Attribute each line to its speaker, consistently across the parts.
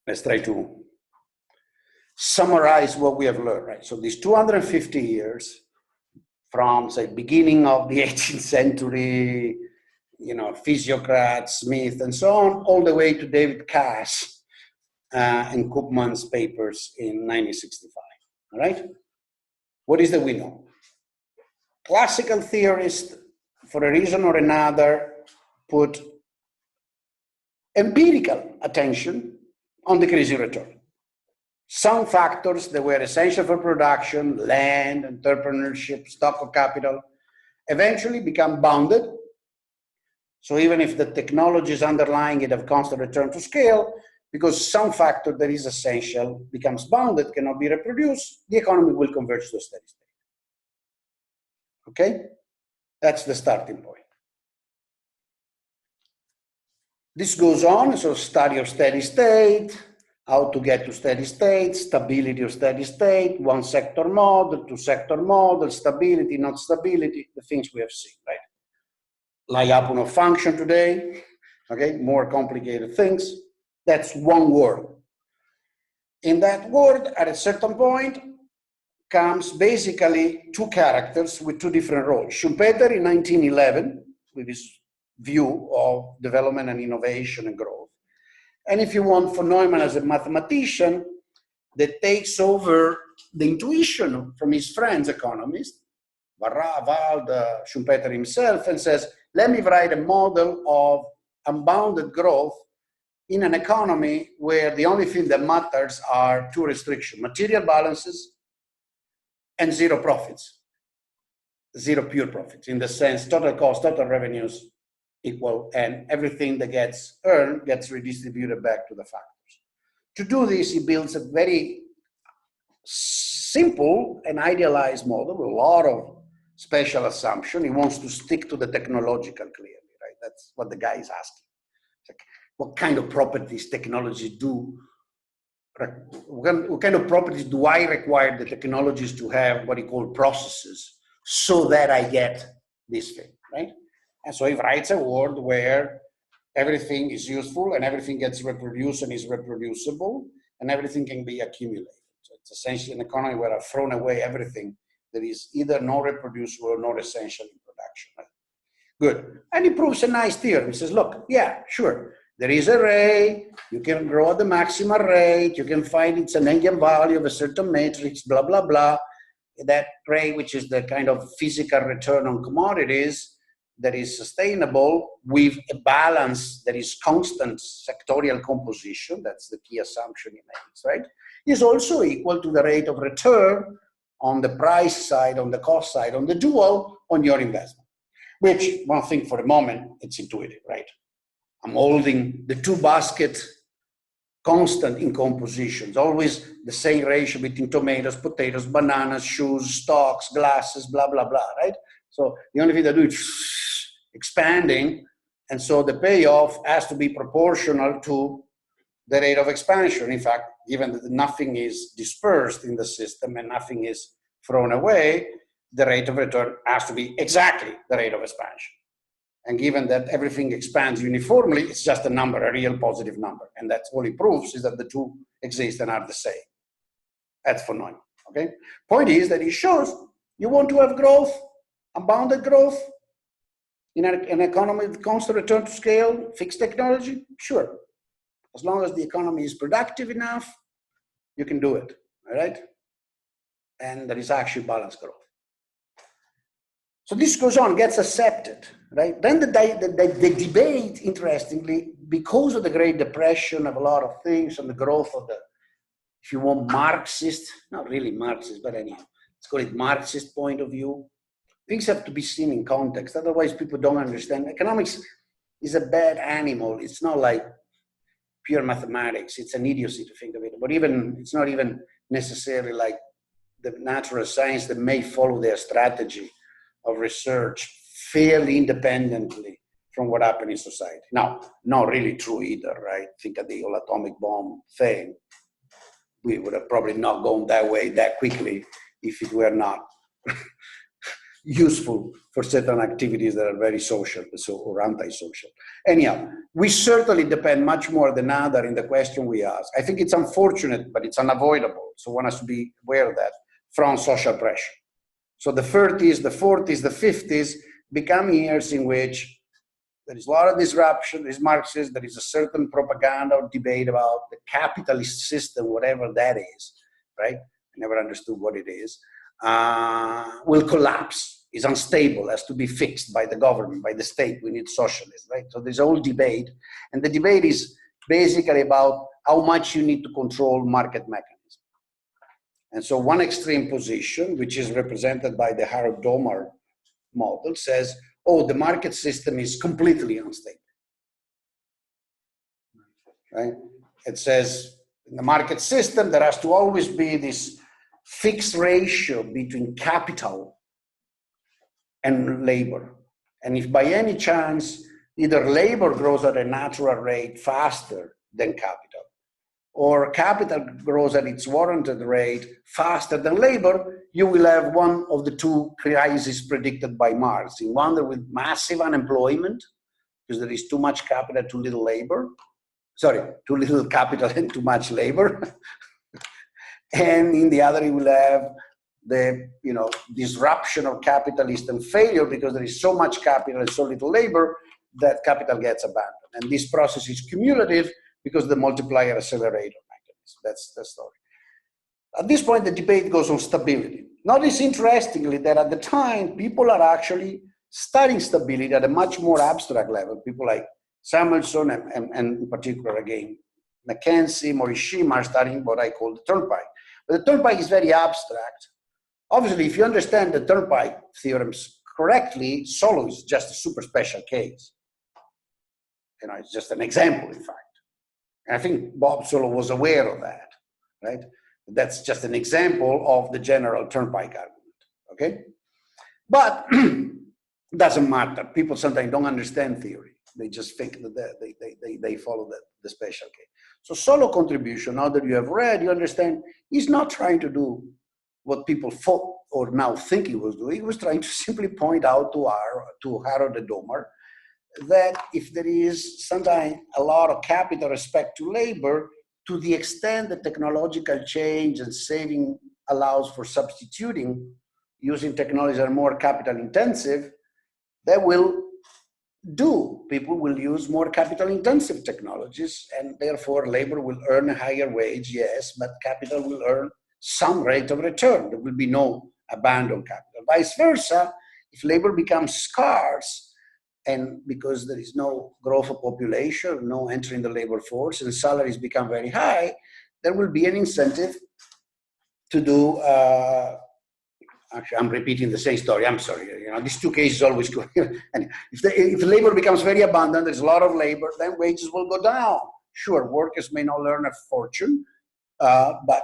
Speaker 1: let's try to summarize what we have learned, right? So these 250 years from, say, beginning of the 18th century, you know, physiocrats, Smith, and so on, all the way to David Cass and Koopman's papers in 1965, all right? What is that we know? Classical theorists, for a reason or another, put empirical attention on decreasing return. Some factors that were essential for production, land, entrepreneurship, stock of capital, eventually become bounded. So even if the technologies underlying it have constant return to scale, because some factor that is essential becomes bounded, cannot be reproduced, the economy will converge to a steady state. Okay? That's the starting point. This goes on, so study of steady state, how to get to steady state, stability of steady state, one sector model, two sector model, stability, not stability, the things we have seen, right? Lyapunov function today, okay, more complicated things. That's one word. In that word, at a certain point, comes basically two characters with two different roles. Schumpeter in 1911, with his view of development and innovation and growth. And if you want, von Neumann as a mathematician that takes over the intuition from his friends, economists, Wald, Schumpeter himself, and says, let me write a model of unbounded growth in an economy where the only thing that matters are two restrictions: material balances and zero profits, zero pure profits, in the sense total cost, total revenues equal, and everything that gets earned gets redistributed back to the factors. To do this, he builds a very simple and idealized model with a lot of special assumption. He wants to stick to the technological clearly, right? That's what the guy is asking. Like, what kind of properties technologies do? What kind of properties do I require the technologies to have, what he called processes, so that I get this thing, right? And so he writes a world where everything is useful and everything gets reproduced and is reproducible and everything can be accumulated. So it's essentially an economy where I've thrown away everything that is either not reproducible or not essential in production. Right? Good. And he proves a nice theorem. He says, look, yeah, sure. There is a ray, you can grow at the maximal rate, you can find it's an eigenvalue of a certain matrix, blah, blah, blah. That ray, which is the kind of physical return on commodities, that is sustainable with a balance that is constant sectorial composition, that's the key assumption he makes, right, is also equal to the rate of return on the price side, on the cost side, on the dual, on your investment. Which, one thing for a moment, it's intuitive, right? I'm holding the two baskets constant in compositions, always the same ratio between tomatoes, potatoes, bananas, shoes, stocks, glasses, blah, blah, blah, right? So the only thing they do is expanding, and so the payoff has to be proportional to the rate of expansion. In fact, given that nothing is dispersed in the system and nothing is thrown away, the rate of return has to be exactly the rate of expansion. And given that everything expands uniformly, it's just a number, a real positive number. And that's all it proves, is that the two exist and are the same. That's von Neumann, okay? Point is that it shows you want to have growth, unbounded growth, in an economy with constant return to scale, fixed technology, sure. As long as the economy is productive enough, you can do it, all right? And there is actually balanced growth. So this goes on, gets accepted, right? Then the debate, interestingly, because of the Great Depression of a lot of things and the growth of the, if you want, Marxist, not really Marxist, but anyhow, let's call it Marxist point of view. Things have to be seen in context, otherwise people don't understand. Economics is a bad animal. It's not like pure mathematics. It's an idiocy to think of it, but even it's not even necessarily like the natural science that may follow their strategy of research fairly independently from what happened in society. Now, not really true either, right? Think of the whole atomic bomb thing. We would have probably not gone that way that quickly if it were not useful for certain activities that are very social or antisocial. Anyhow, we certainly depend much more than other in the question we ask. I think it's unfortunate, but it's unavoidable. So one has to be aware of that from social pressure. So the 30s, the 40s, the 50s become years in which there is a lot of disruption, there is Marxism, there is a certain propaganda or debate about the capitalist system, whatever that is, right? I never understood what it is, will collapse, is unstable, has to be fixed by the government, by the state, we need socialism, right? So there's a whole debate, and the debate is basically about how much you need to control market mechanism. And so one extreme position, which is represented by the Harold Domar model, says, oh, the market system is completely unstable, right? It says in the market system, there has to always be this fixed ratio between capital and labor. And if by any chance, either labor grows at a natural rate faster than capital, or capital grows at its warranted rate faster than labor, you will have one of the two crises predicted by Marx. In one, there will be massive unemployment, because there is too much capital, too little labor. Sorry, too little capital and too much labor. And in the other, you will have the disruption of capitalism failure, because there is so much capital and so little labor that capital gets abandoned. And this process is cumulative, because the multiplier accelerator mechanism. That's the story. At this point, the debate goes on stability. Notice, interestingly, that at the time, people are actually studying stability at a much more abstract level. People like Samuelson and in particular, again, Mackenzie, Morishima are studying what I call the turnpike. But the turnpike is very abstract. Obviously, if you understand the turnpike theorems correctly, Solow is just a super special case. It's just an example, in fact. And I think Bob Solow was aware of that, right? That's just an example of the general turnpike argument, okay? But it doesn't matter. People sometimes don't understand theory. They just think that they follow the special case. So Solow contribution, now that you have read, you understand, he's not trying to do what people thought or now think he was doing. He was trying to simply point out to Harold Domar that if there is sometimes a lot of capital respect to labor, to the extent that technological change and saving allows for substituting using technologies that are more capital intensive, that will do. People will use more capital intensive technologies, and therefore labor will earn a higher wage, yes, but capital will earn some rate of return. There will be no abandoned capital. Vice versa, if labor becomes scarce, and because there is no growth of population, no entry in the labor force, and salaries become very high, there will be an incentive to do, actually I'm repeating the same story, I'm sorry, these two cases always go, and if the labor becomes very abundant, there's a lot of labor, then wages will go down. Sure, workers may not earn a fortune, but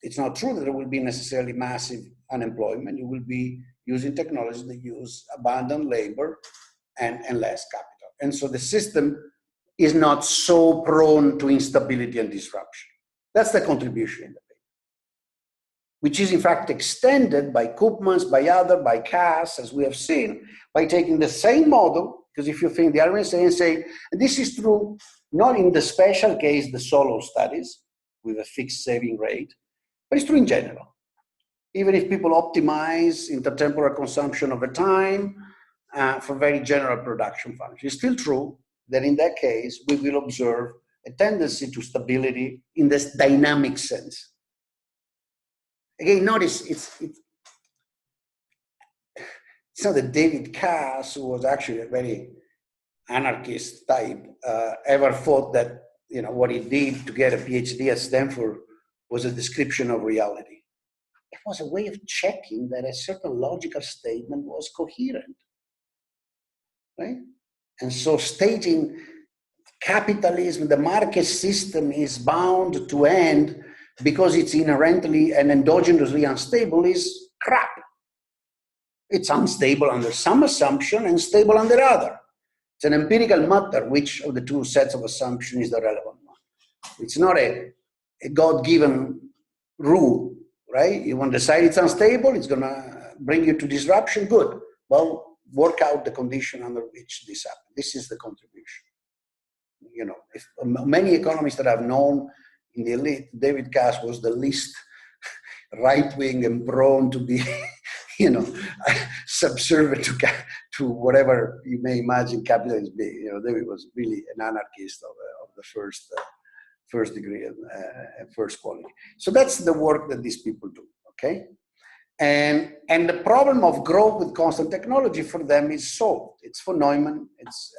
Speaker 1: it's not true that there will be necessarily massive unemployment. You will be using technologies that use abundant labor and less capital. And so the system is not so prone to instability and disruption. That's the contribution in the paper, which is in fact extended by Koopmans, by Cass, as we have seen, by taking the same model, because if you think the argument and say, this is true, not in the special case, the Solow studies, with a fixed saving rate, but it's true in general. Even if people optimize intertemporal consumption over time, for very general production functions. It's still true that in that case, we will observe a tendency to stability in this dynamic sense. Again, notice it's not that David Cass, who was actually a very anarchist type, ever thought that what he did to get a PhD at Stanford was a description of reality. It was a way of checking that a certain logical statement was coherent. Right? And so stating capitalism, the market system is bound to end because it's inherently and endogenously unstable is crap. It's unstable under some assumption and stable under other. It's an empirical matter which of the two sets of assumptions is the relevant one. It's not a God-given rule, right? You want to decide it's unstable, it's going to bring you to disruption, good. Well, work out the condition under which this happens. This is the contribution. You know, if many economists that I've known in the elite, David Cass was the least right-wing and prone to be, you know, subservient to whatever you may imagine capitalism being. You know, David was really an anarchist of the first degree and first quality. So that's the work that these people do, okay? And the problem of growth with constant technology for them is solved. It's for Neumann, it's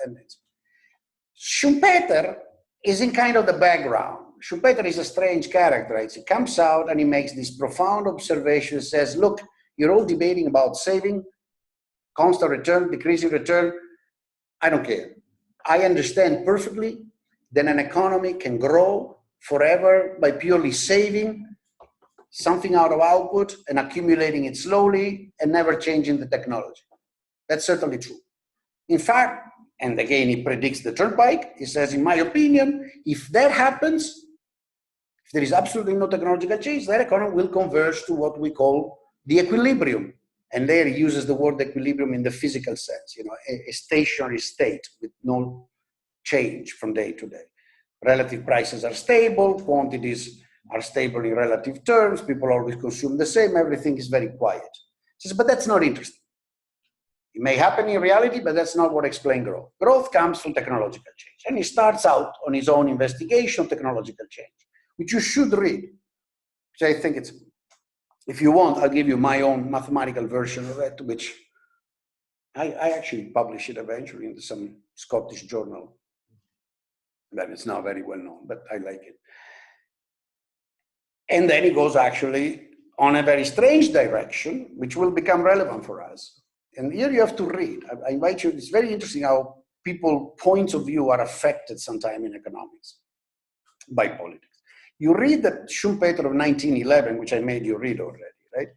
Speaker 1: Schumpeter is in kind of the background. Schumpeter is a strange character, right? He comes out and he makes this profound observation, says, look, you're all debating about saving, constant return, decreasing return. I don't care. I understand perfectly that an economy can grow forever by purely saving something out of output and accumulating it slowly and never changing the technology. That's certainly true. In fact, and again, he predicts the turnpike. He says, in my opinion, if that happens, if there is absolutely no technological change, that economy will converge to what we call the equilibrium. And there he uses the word equilibrium in the physical sense, you know, a stationary state with no change from day to day. Relative prices are stable, quantities are stable in relative terms, people always consume the same, everything is very quiet. He says, but that's not interesting. It may happen in reality, but that's not what explains growth. Growth comes from technological change. And he starts out on his own investigation of technological change, which you should read. Which I think it's, if you want, I'll give you my own mathematical version of it, which I actually published it eventually in some Scottish journal. But it's not very well known, but I like it. And then he goes actually on a very strange direction, which will become relevant for us. And here you have to read. I invite you, it's very interesting how people's points of view are affected sometime in economics by politics. You read that Schumpeter of 1911, which I made you read already, right?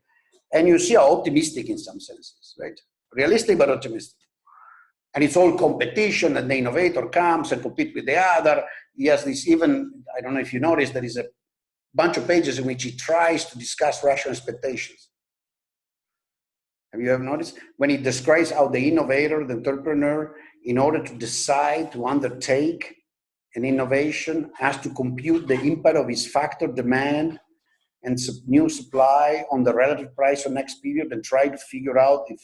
Speaker 1: And you see how optimistic in some senses, right? Realistic but optimistic. And it's all competition, and the innovator comes and competes with the other. He has this even, I don't know if you noticed, there is a bunch of pages in which he tries to discuss rational expectations. Have you ever noticed? When he describes how the innovator, the entrepreneur, in order to decide to undertake an innovation, has to compute the impact of his factor demand and new supply on the relative price of next period and try to figure out if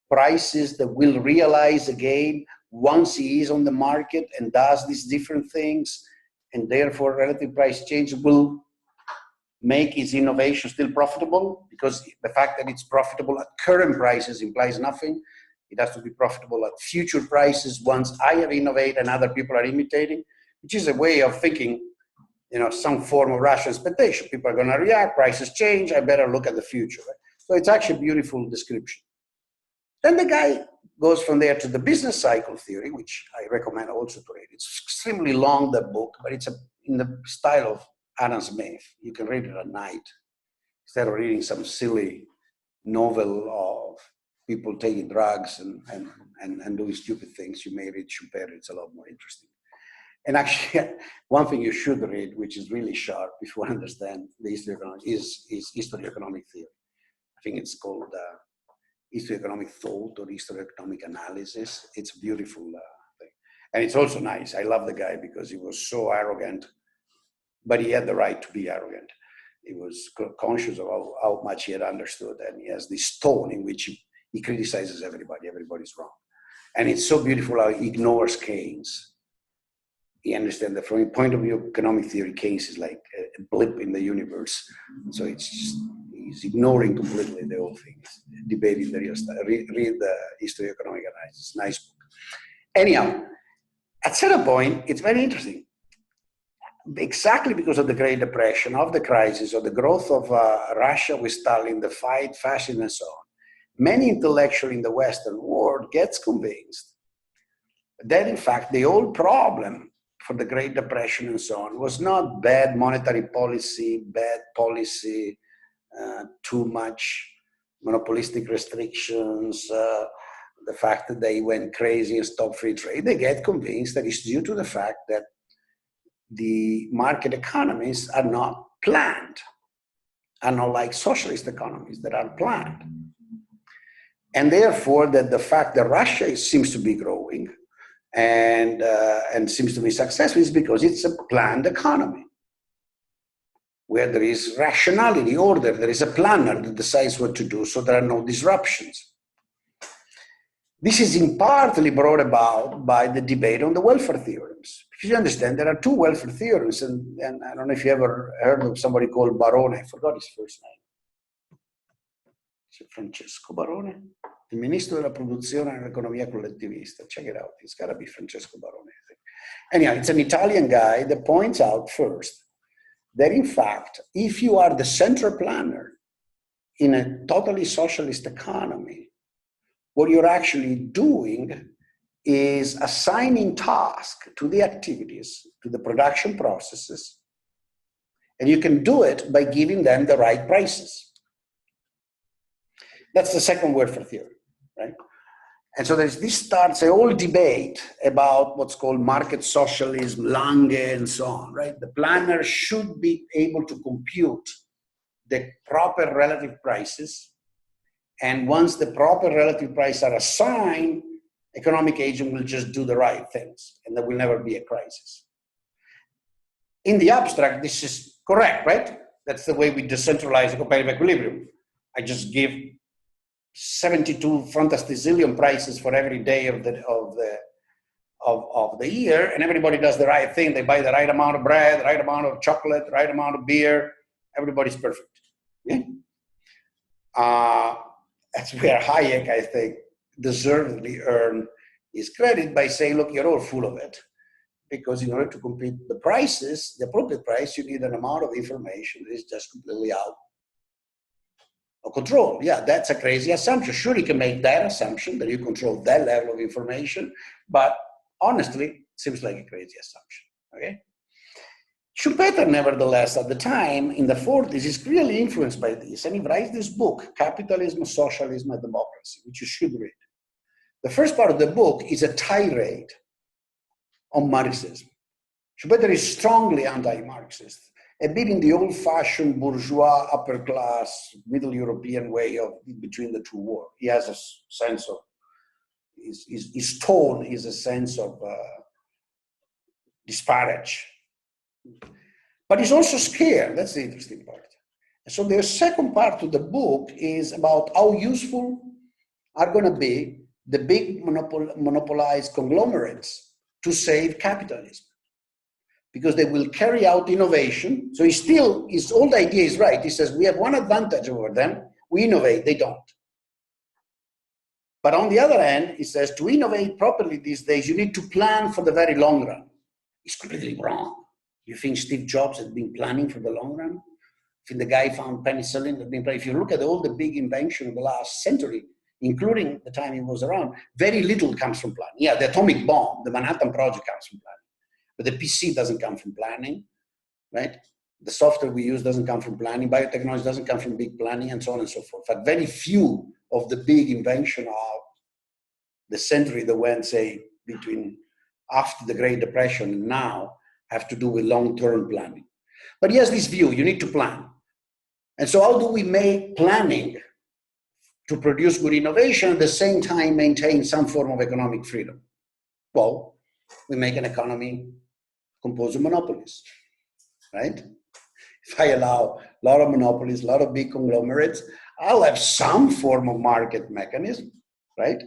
Speaker 1: prices that will realize again once he is on the market and does these different things, and therefore relative price change will make his innovation still profitable, because the fact that it's profitable at current prices implies nothing. It has to be profitable at future prices once I have innovated and other people are imitating, which is a way of thinking, you know, some form of rational expectation. People are going to react, prices change, I better look at the future. Right? So it's actually a beautiful description. Then the guy goes from there to the business cycle theory, which I recommend also to read. It's extremely long, that book, but it's in the style of Adam Smith. You can read it at night instead of reading some silly novel of people taking drugs and doing stupid things. You may read Schumpeter, it's a lot more interesting. And actually, one thing you should read, which is really sharp if you understand the history of economics, is history of economic theory. I think it's called history of economic thought or history of economic analysis. It's a beautiful thing. And it's also nice. I love the guy because he was so arrogant, but he had the right to be arrogant. He was conscious of how much he had understood, and he has this tone in which he criticizes everybody. Everybody's wrong. And it's so beautiful how he ignores Keynes. He understands that from the point of view of economic theory, Keynes is like a blip in the universe. So it's just, he's ignoring completely the whole thing. He's debating the real stuff. Read the history of economic analysis. Nice book. Anyhow, at a certain point, it's very interesting. Exactly because of the Great Depression, of the crisis, of the growth of Russia with Stalin, the fight, fascism, and so on, many intellectuals in the Western world gets convinced that, in fact, the whole problem for the Great Depression and so on was not bad monetary policy, too much monopolistic restrictions, the fact that they went crazy and stopped free trade. They get convinced that it's due to the fact that the market economies are not planned, are not like socialist economies that are planned. And therefore, that the fact that Russia seems to be growing and seems to be successful is because it's a planned economy where there is rationality, order, there is a planner that decides what to do, so there are no disruptions. This is in partly brought about by the debate on the welfare theorems. Because you understand, there are two welfare theorems, and I don't know if you ever heard of somebody called Barone, I forgot his first name. Is it Francesco Barone? Il ministro della produzione e dell'economia collettivista. Check it out, it's gotta be Francesco Barone, I think. Anyhow, it's an Italian guy that points out first that in fact, if you are the central planner in a totally socialist economy, what you're actually doing is assigning tasks to the activities, to the production processes, and you can do it by giving them the right prices. That's the second word for theory, right? And so this starts a whole debate about what's called market socialism, Lange, and so on, right? The planner should be able to compute the proper relative prices. And once the proper relative prices are assigned, economic agent will just do the right things, and there will never be a crisis. In the abstract, this is correct, right? That's the way we decentralize the competitive equilibrium. I just give 72 fantasticillion prices for every day of the year, and everybody does the right thing. They buy the right amount of bread, the right amount of chocolate, the right amount of beer. Everybody's perfect. Yeah? That's where Hayek, I think, deservedly earned his credit by saying, look, you're all full of it. Because in order to compete the prices, the appropriate price, you need an amount of information that is just completely out of control. Yeah, that's a crazy assumption. Sure, you can make that assumption that you control that level of information, but honestly, it seems like a crazy assumption, okay? Schumpeter, nevertheless, at the time, in the 40s, is really influenced by this, and he writes this book, Capitalism, Socialism, and Democracy, which you should read. The first part of the book is a tirade on Marxism. Schumpeter is strongly anti-Marxist, a bit in the old-fashioned bourgeois, upper-class, Middle European way of between the two wars. He has a sense of, his tone is a sense of disparage. But he's also scared. That's the interesting part. And so the second part of the book is about how useful are going to be the big monopolized conglomerates to save capitalism, because they will carry out innovation. So his old idea is right. He says, we have one advantage over them. We innovate, they don't. But on the other hand, he says, to innovate properly these days, you need to plan for the very long run. It's completely wrong. You think Steve Jobs had been planning for the long run? You think the guy found penicillin had been planning? If you look at all the big inventions of the last century, including the time he was around, very little comes from planning. Yeah, the atomic bomb, the Manhattan Project comes from planning. But the PC doesn't come from planning, right? The software we use doesn't come from planning. Biotechnology doesn't come from big planning, and so on and so forth. But very few of the big inventions of the century that went, say, between after the Great Depression and now have to do with long-term planning. But he has this view, you need to plan. And so how do we make planning to produce good innovation at the same time maintain some form of economic freedom? Well, we make an economy composed of monopolies, right? If I allow a lot of monopolies, a lot of big conglomerates, I'll have some form of market mechanism, right?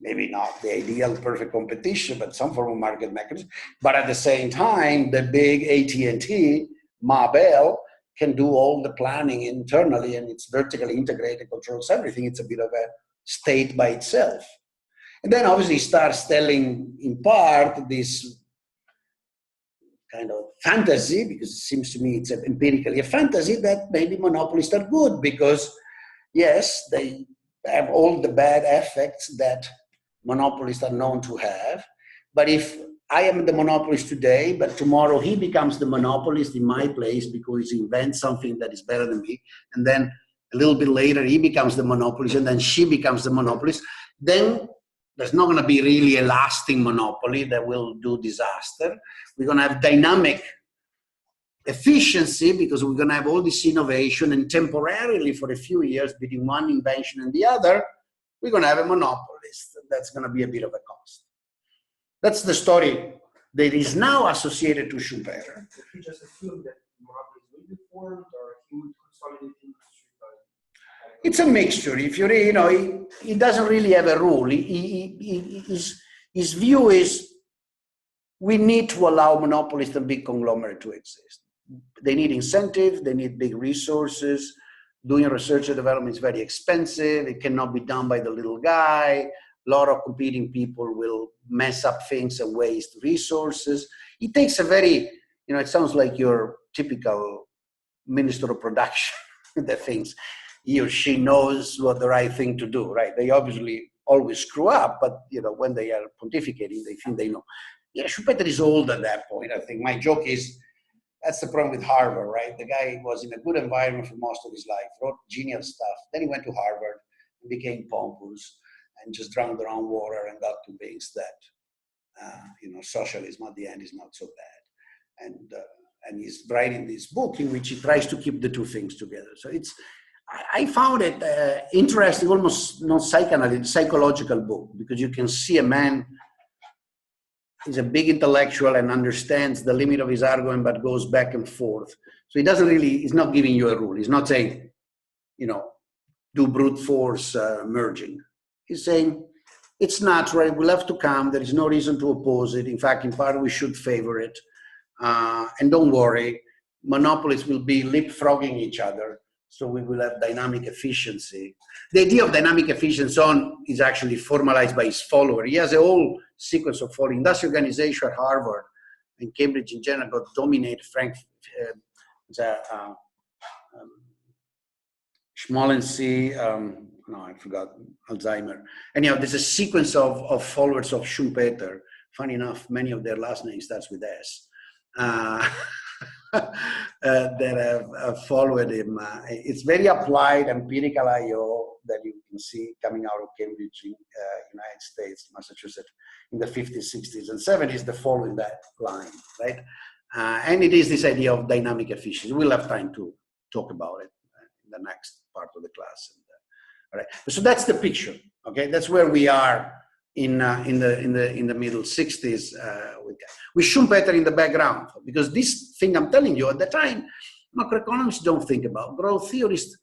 Speaker 1: Maybe not the ideal perfect competition, but some form of market mechanism. But at the same time, the big AT&T, Ma Bell, can do all the planning internally, and it's vertically integrated, controls everything. It's a bit of a state by itself. And then obviously starts telling in part this kind of fantasy, because it seems to me it's empirically a fantasy, that maybe monopolists are good because, yes, they have all the bad effects that monopolists are known to have. But if I am the monopolist today, but tomorrow he becomes the monopolist in my place because he invents something that is better than me, and then a little bit later he becomes the monopolist, and then she becomes the monopolist, then there's not going to be really a lasting monopoly that will do disaster. We're going to have dynamic efficiency because we're going to have all this innovation, and temporarily for a few years between one invention and the other, we're going to have a monopolist. That's going to be a bit of a cost. That's the story that is now associated to Schumpeter.
Speaker 2: If you just assume that monopolies will be formed, or he would consolidate industry,
Speaker 1: it's a mixture. If you read, he doesn't really have a rule. His view is we need to allow monopolists and big conglomerates to exist. They need incentives, they need big resources. Doing research and development is very expensive. It cannot be done by the little guy. A lot of competing people will mess up things and waste resources. It takes a very, it sounds like your typical minister of production that thinks he or she knows what the right thing to do, right? They obviously always screw up, but when they are pontificating, they think they know. Yeah, Schumpeter is old at that point. I think my joke is, that's the problem with Harvard, right? The guy was in a good environment for most of his life, wrote genial stuff. Then he went to Harvard and became pompous and just drank their own water and got convinced that, socialism at the end is not so bad. And he's writing this book in which he tries to keep the two things together. So I found it interesting, almost not psychological book, because you can see a man. He's a big intellectual and understands the limit of his argument, but goes back and forth. So he's not giving you a rule. He's not saying, do brute force merging. He's saying, it's natural, it will have to come. There is no reason to oppose it. In fact, in part, we should favor it. And don't worry, monopolies will be leapfrogging each other. So we will have dynamic efficiency. The idea of dynamic efficiency is actually formalized by his follower. He has a whole sequence of following. Industrial organization at Harvard and Cambridge in general got dominated. Schmolensky, I forgot, Alzheimer. Anyhow, there's a sequence of followers of Schumpeter. Funny enough, many of their last names starts with S. That have followed him. It's very applied empirical I/O that you can see coming out of Cambridge in United States, Massachusetts, in the 50s, 60s, and 70s, that following that line, right? And it is this idea of dynamic efficiency. We'll have time to talk about it in the next part of the class. All right. So that's the picture. Okay, that's where we are in the middle 60s with Schumpeter in the background, because this thing I'm telling you at the time, macroeconomists don't think about. Growth theorists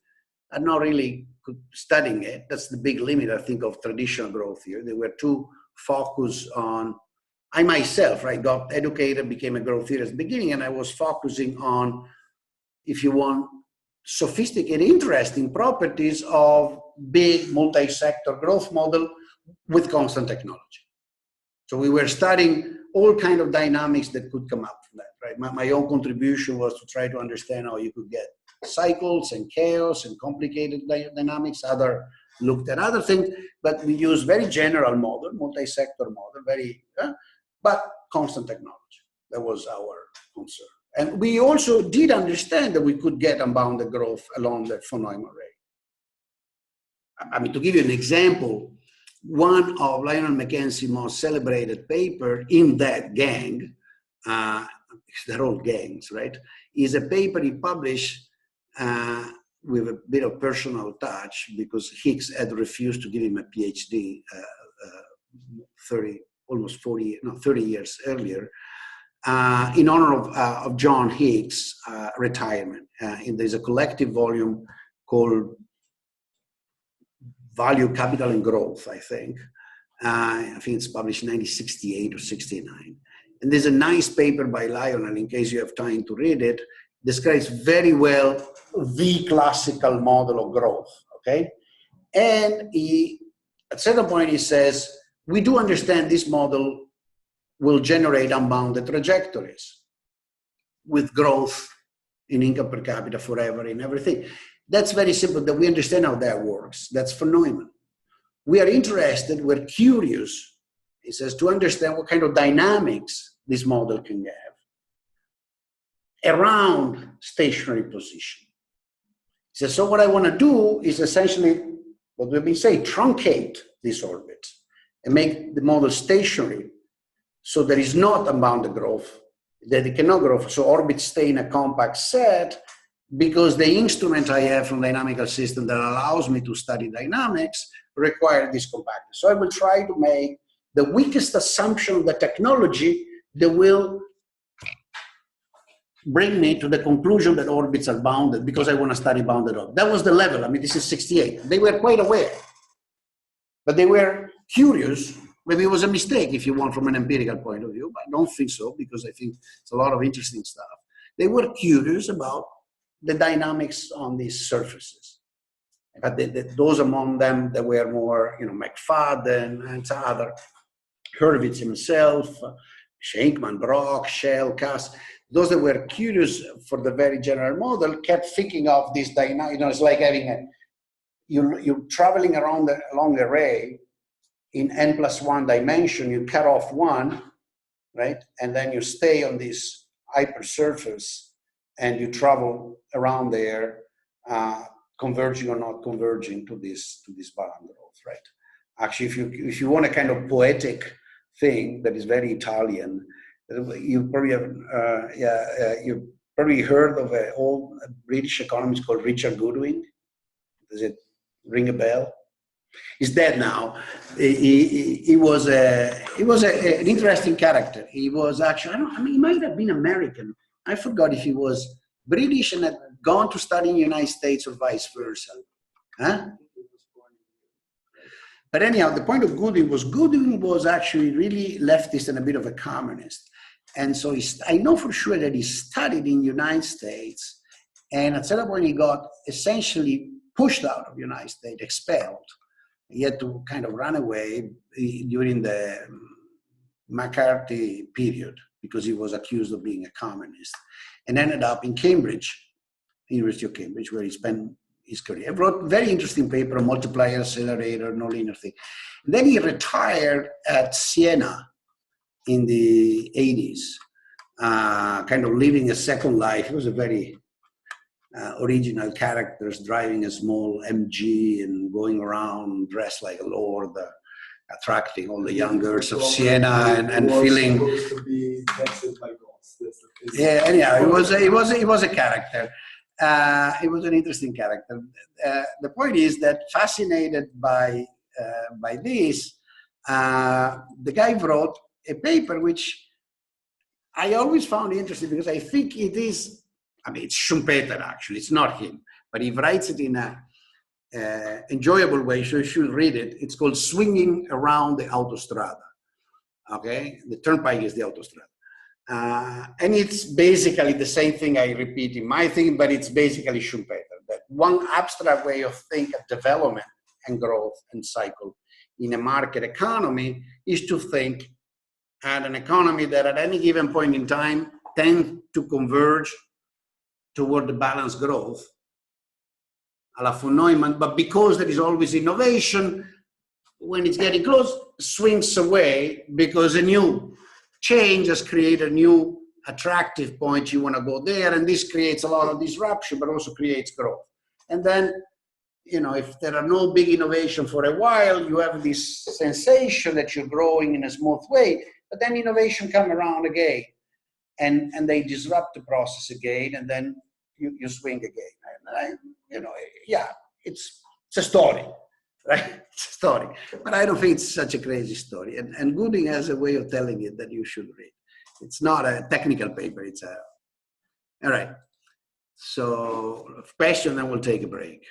Speaker 1: are not really studying it. That's the big limit, I think, of traditional growth theory. They were too focused on. I myself, right, got educated, became a growth theorist at the beginning, and I was focusing on, if you want, sophisticated, interesting properties of big multi-sector growth model with constant technology. So we were studying all kind of dynamics that could come up from that, right? My own contribution was to try to understand how you could get cycles and chaos and complicated dynamics. Other looked at other things, but we used very general model, multi-sector model, but constant technology. That was our concern. And we also did understand that we could get unbounded growth along the von Neumann ray. I mean, to give you an example, one of Lionel Mackenzie's most celebrated paper in that gang, they're all gangs, right, is a paper he published with a bit of personal touch, because Hicks had refused to give him a PhD 30 years earlier, in honor of John Hicks' retirement. And there's a collective volume called Value, Capital, and Growth, I think. I think it's published in 1968 or 69. And there's a nice paper by Lionel, in case you have time to read it, describes very well the classical model of growth, okay? And at a certain point, he says, we do understand this model will generate unbounded trajectories with growth in income per capita forever in everything. That's very simple, that we understand how that works. That's for Neumann. We are interested, we're curious, he says, to understand what kind of dynamics this model can have around stationary position. He says, so what I want to do is essentially, what we've been saying, truncate this orbit and make the model stationary, so there is not unbounded growth, that it cannot grow. So orbits stay in a compact set, because the instrument I have from dynamical system that allows me to study dynamics require this compactness. So I will try to make the weakest assumption of the technology that will bring me to the conclusion that orbits are bounded because I want to study bounded orbits. That was the level. I mean, this is 68. They were quite aware, but they were curious. Maybe it was a mistake, if you want, from an empirical point of view, but I don't think so, because I think it's a lot of interesting stuff. They were curious about the dynamics on these surfaces. But those among them that were more, McFadden and other, Hurwitz himself, Schenkman, Brock, Schell, Cass, those that were curious for the very general model kept thinking of this dynamic. It's like having you're traveling along the ray in n+1 dimension. You cut off one, right? And then you stay on this hypersurface and you travel around there, converging or not converging to this Baran growth, right? Actually, if you want a kind of poetic thing that is very Italian, you probably have you've probably heard of an old British economist called Richard Goodwin. Does it ring a bell? He's dead now. He was an interesting character. He was actually, he might have been American. I forgot if he was British and had gone to study in the United States or vice versa. Huh? But anyhow, the point of Goodwin was actually really leftist and a bit of a communist. And so I know for sure that he studied in the United States, and at some point he got essentially pushed out of the United States, expelled. He had to kind of run away during the McCarthy period because he was accused of being a communist, and ended up in Cambridge, University of Cambridge, where he spent his career. He wrote a very interesting paper on multiplier accelerator, no linear thing. And then he retired at Siena in the 80s, kind of living a second life. He was a very original character, driving a small MG and going around dressed like a lord, attracting all the young girls of Siena and feeling. Yeah, anyhow, he was a character. It was an interesting character. The point is that, fascinated by this, the guy wrote a paper which I always found interesting because I think it is, it's Schumpeter actually, it's not him, but he writes it in a enjoyable way, so you should read it. It's called Swinging Around the Autostrada. Okay, the turnpike is the autostrada. And it's basically the same thing I repeat in my thing, but it's basically Schumpeter, that one abstract way of thinking of development and growth and cycle in a market economy is to think at an economy that at any given point in time tend to converge toward the balanced growth, a la von Neumann, but because there is always innovation, when it's getting close, swings away because a new change has created a new attractive point. You want to go there, and this creates a lot of disruption, but also creates growth. And then, if there are no big innovation for a while, you have this sensation that you're growing in a smooth way, but then innovation come around again, and they disrupt the process again, and then you swing again. And it's a story, right? It's a story. But I don't think it's such a crazy story. And Gooding has a way of telling it that you should read. It's not a technical paper. All right. So question, then we'll take a break.